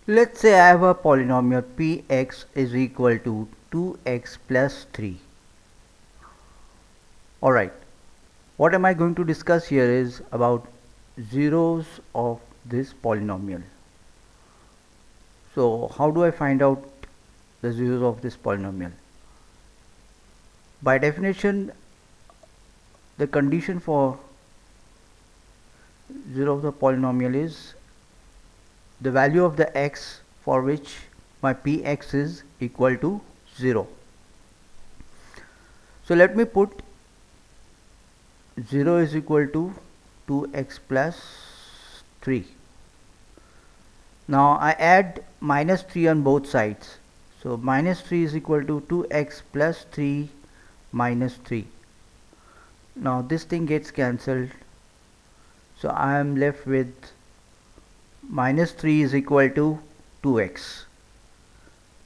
Let's say I have a polynomial px is equal to 2x plus 3. Alright, what am I going to discuss here is about zeros of this polynomial. So how do I find out the zeros of this polynomial? By definition, the condition for zero of the polynomial is the value of the x for which my px is equal to 0. So let me put 0 is equal to 2x plus 3. Now I add minus 3 on both sides. So minus 3 is equal to 2x plus 3 minus 3. Now this thing gets cancelled. So I am left with minus 3 is equal to 2x.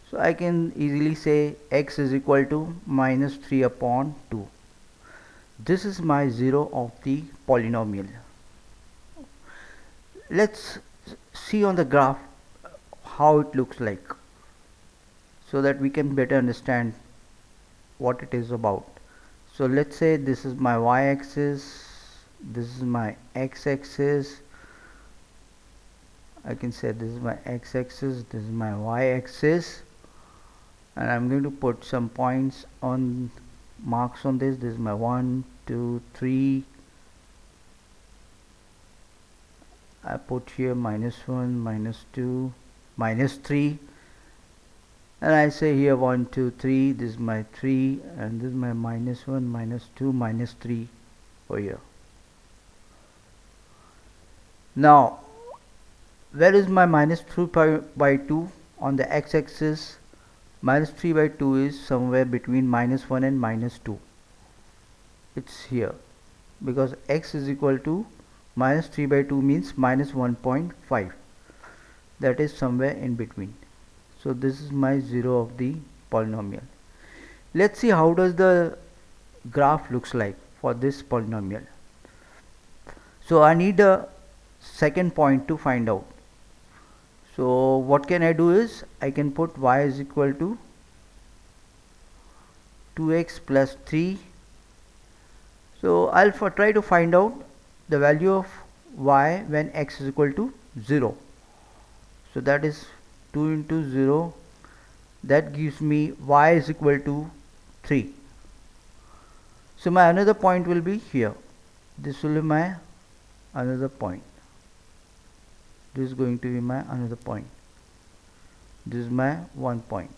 So I can easily say x is equal to minus 3 upon 2. This is my zero of the polynomial. Let's see on the graph how it looks like so that we can better understand what it is about. So let's say this is my y-axis, this is my x-axis. I can say this is my x-axis, this is my y-axis, and I'm going to put some points on marks on this. This is my 1 2 3. I put here -1 -2 -3, and I say here 1 2 3. This is my 3, and this is my -1 -2 -3 over here. Now where is my -3 by 2 on the x-axis? -3 by 2 is somewhere between -1 and -2. It's here because x is equal to -3 by 2 means -1.5. That is somewhere in between. So this is my zero of the polynomial. Let's see how does the graph looks like for this polynomial. So I need a second point to find out. So what can I do is I can put y is equal to 2x plus 3. So I'll try to find out the value of y when x is equal to 0. So that is 2 into 0, that gives me y is equal to 3. So my another point will be here. This will be my another point. This is going to be my another point. This is my one point.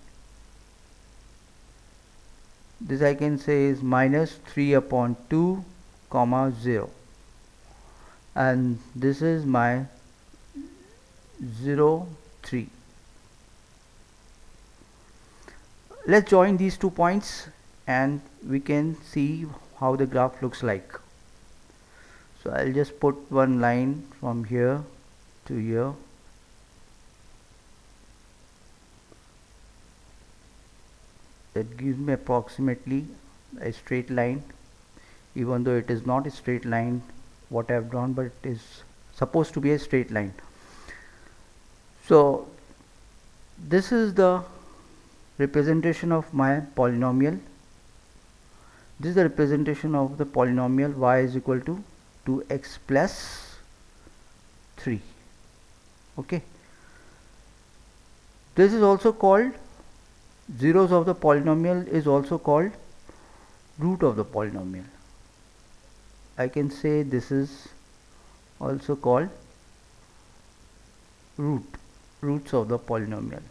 This I can say is -3 upon 2 comma 0, and this is my 0 3. Let's join these 2 points and we can see how the graph looks like. So I'll just put one line from here to here. That gives me approximately a straight line, even though it is not a straight line what I have drawn, but it is supposed to be a straight line. So this is the representation of my polynomial. This is the representation of the polynomial y is equal to 2x plus 3. Okay, this is also called zeros of the polynomial, is also called root of the polynomial. I can say this is also called roots of the polynomial.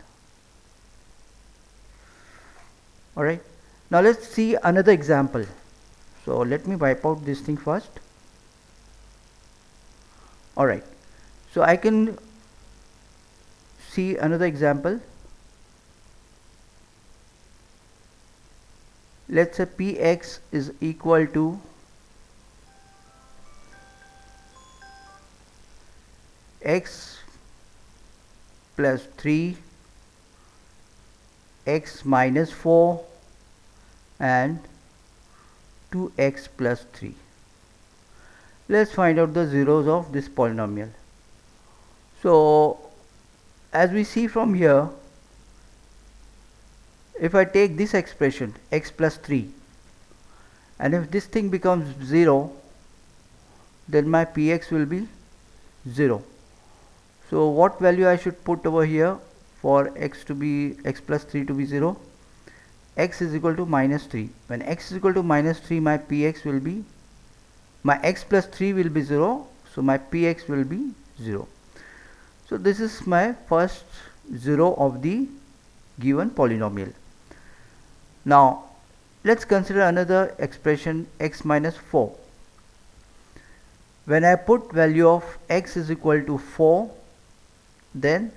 Alright, now let's see another example. So let me wipe out this thing first. Alright, so I can see another example. Let's say px is equal to x plus 3, x minus 4 and 2x plus 3. Let's find out the zeros of this polynomial. So as we see from here, if I take this expression x plus 3, and if this thing becomes 0, then my px will be 0. So what value I should put over here for x plus 3 to be 0? X is equal to minus 3. When x is equal to minus 3, my px will be, my x plus 3 will be 0, so my px will be 0. So this is my first 0 of the given polynomial. Now let's consider another expression, x minus 4. When I put value of x is equal to 4, then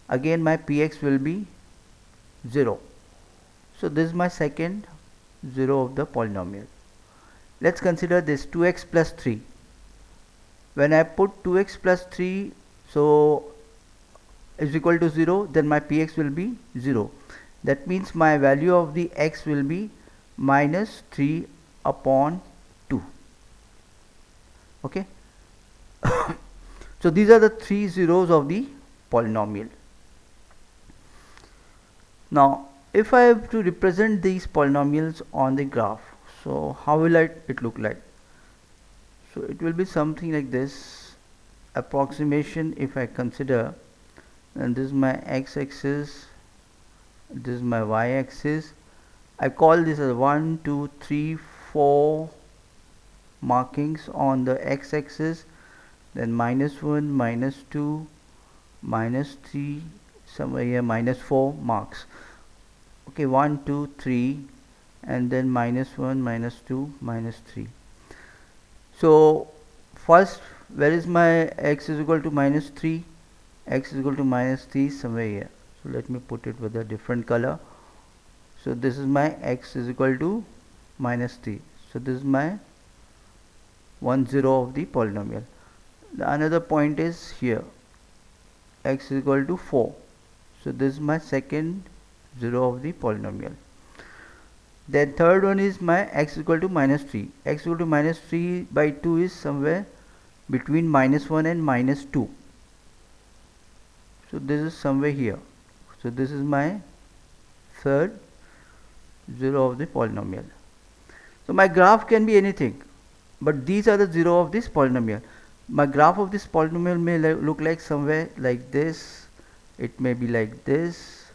again my px will be 0. So this is my second 0 of the polynomial. Let's consider this 2x plus 3. When I put 2x plus 3 is equal to 0, then my px will be 0. That means my value of the x will be minus 3 upon 2. Okay. So these are the 3 zeros of the polynomial. Now if I have to represent these polynomials on the graph, so how will it look like? So it will be something like this approximation. If I consider, and this is my x-axis, this is my y-axis. I call this as 1, 2, 3, 4 markings on the x-axis, then minus 1, minus 2, minus 3, somewhere here minus 4 marks. Okay, 1, 2, 3, and then minus 1, minus 2, minus 3. So first, where is my x is equal to minus 3? X is equal to minus 3 somewhere here. So let me put it with a different color. So this is my x is equal to minus 3. So this is my 1, 0 of the polynomial. The another point is here, x is equal to 4. So this is my second 0 of the polynomial. Then third one is my x is equal to minus 3. X is equal to minus 3 by 2 is somewhere between minus 1 and minus 2. So this is somewhere here. So this is my third 0 of the polynomial. So my graph can be anything, but these are the 0 of this polynomial. My graph of this polynomial may look like somewhere like this. It may be like this.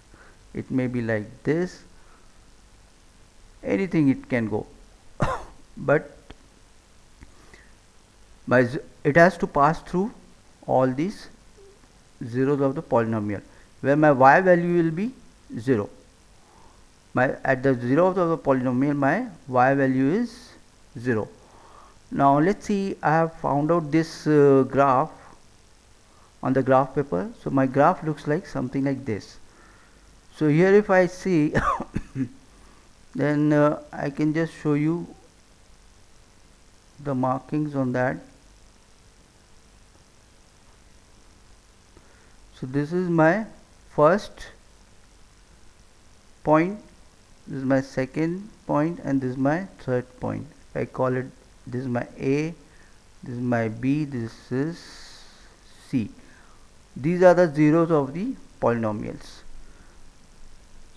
It may be like this. Anything it can go. But it has to pass through all these zeros of the polynomial, where my y value will be 0. At the 0 of the polynomial, my y value is 0. Now let's see, I have found out this graph on the graph paper. So my graph looks like something like this. So here if I see then I can just show you the markings on that. So this is my first point, this is my second point, and this is my third point. I call it, this is my A, this is my B, this is C. These are the zeros of the polynomials.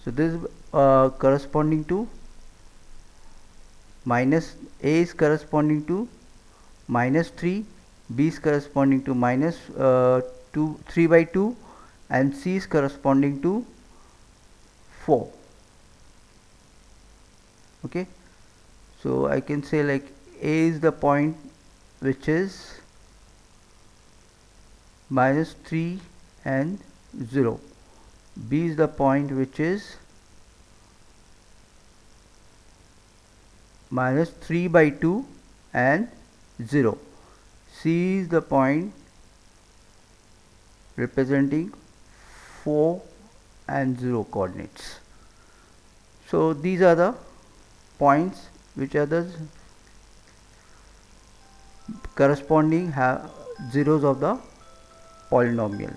So this is corresponding to minus, A is corresponding to minus 3, B is corresponding to minus 3 by 2, and C is corresponding to 4. Okay, so I can say like A is the point which is minus 3 and 0. B is the point which is minus 3 by 2 and 0. C is the point representing 4 and 0 coordinates. So these are the points which are the corresponding zeros of the polynomial.